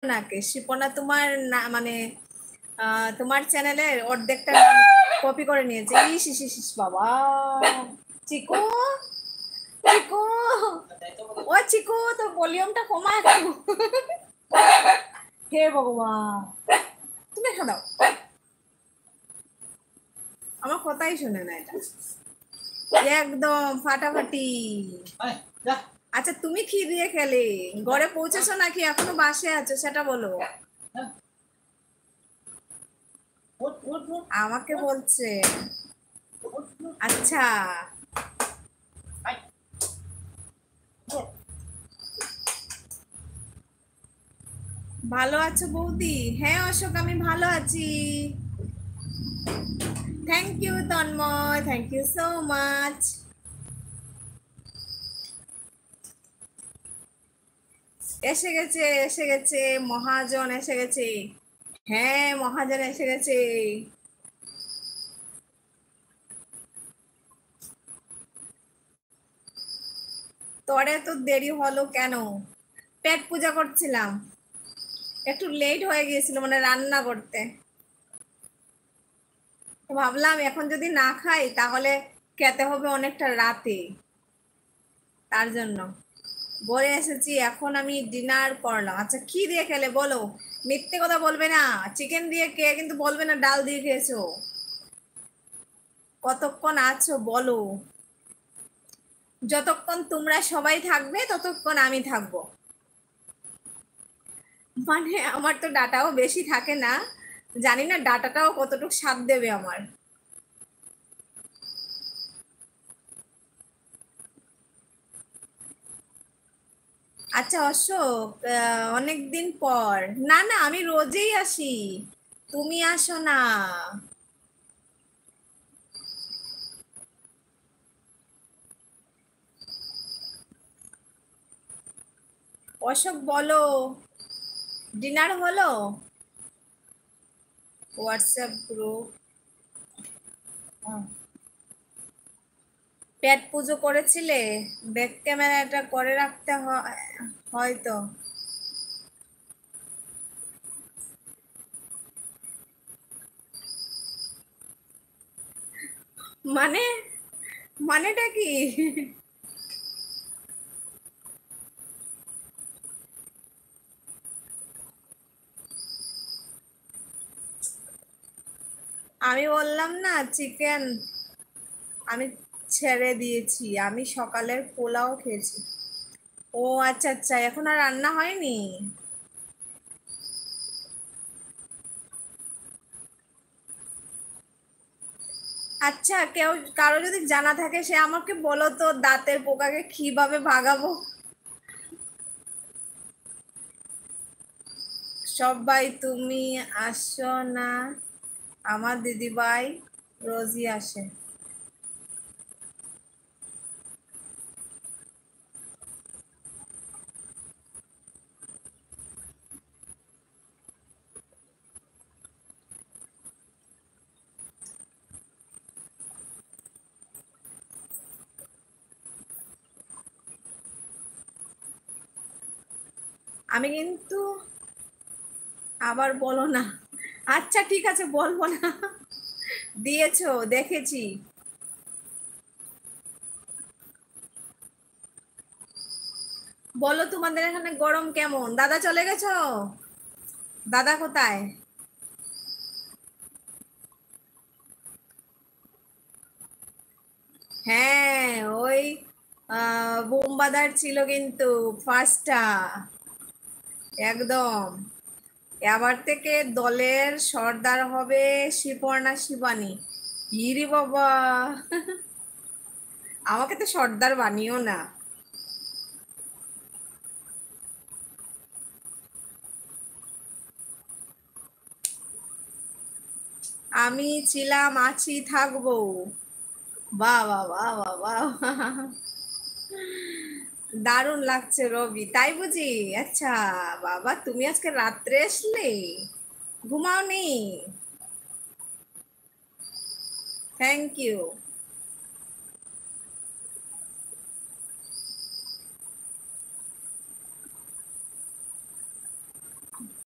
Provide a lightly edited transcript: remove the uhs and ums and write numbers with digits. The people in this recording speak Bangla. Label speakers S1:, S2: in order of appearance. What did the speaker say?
S1: শিপনাকে। শিপনা তোমার না মানে তোমার চ্যানেলের অর্ধেকটা কপি করে নিয়েছে। ইস ইস ইস ইস বাবা। চিকু, চিকু, ও চিকু, তোর ভলিউমটা কমা একটু। হে ভগবান, তুমি এখানে দাও, আমার কথাই শুনে না এটা, একদম ফাটাফাটি। আচ্ছা তুমি কি দিয়ে খেলে? ঘরে পৌঁছেছো নাকি এখনো বাসে আছো সেটা বলো। আমাকে বলছে। আচ্ছা ভালো আছো বৌদি? হ্যাঁ অশোক, আমি ভালো আছি। Thank you Tanmoy, thank you so much. এসে গেছে, এসে গেছে, মহাজন এসে গেছে। হ্যাঁ মহাজন এসে গেছে। তোরে তো দেরি হলো কেন? পেট পূজা করছিলাম, একটু লেট হয়ে গিয়েছিল মানে রান্না করতে। তো ভাবলাম এখন যদি না খাই তাহলে খেতে হবে অনেকটা রাতে, তার জন্য বলে এসেছি। এখন আমি ডিনার করলাম। আচ্ছা কি দিয়ে খেলে বলো, মিথ্যে কথা বলবে না। চিকেন দিয়ে কে কিন্তু বলবে না ডাল দিয়ে খেয়েছো। কতক্ষণ আছো বলো। যতক্ষণ তোমরা সবাই থাকবে ততক্ষণ আমি থাকবো। মানে আমার তো ডাটাও বেশি থাকে না, জানি না ডাটাটাও কতটুকু স্বাদ দেবে আমার। আচ্ছা অশোক, অনেক দিন পর। না না, আমি রোজই আসি, তুমি আসো না। অশোক বলো, ডিনার হলো? WhatsApp group. পেট পুজো করেছিলে? ব্যাক ক্যামেরাটা করে রাখতে হয়তো। মানে, মানেটা কি? আমি বললাম না চিকেন আমি ছেড়ে দিয়েছি, আমি সকালের পোলাও খেয়েছি। ও আচ্ছা আচ্ছা, এখন আর রান্না হয়নি। আচ্ছা কেউ কারো যদি জানা থাকে সে আমাকে বলো তো, দাঁতের পোকাকে কিভাবে ভাগাবো। সবাই তুমি আসো না? আমার দিদিভাই রোজই আসে। আমি কিন্তু, আবার বলো না। আচ্ছা ঠিক আছে বলবো না। দিয়েছো দেখেছি। বলো তোমাদের এখানে গরম কেমন? দাদা চলে গেছো? দাদা কোথায়? হ্যাঁ ওই বোমবাদার ছিল কিন্তু ফার্স্টটা, একদম। এবার থেকে দলের সর্দার হবে শিপর্ণা শিবানী। ইরি বাবা, আমাকে তো সর্দার বানিও না। আমি ছিলাম, আছি, থাকবো। বাহ বাহ বাহ বাহ বাহ, দারুণ লাগছে রবি, তাই বুঝি? আচ্ছা বাবা, তুমি আজকে রাত্রে আসলে, ঘুমাওনি? Thank you.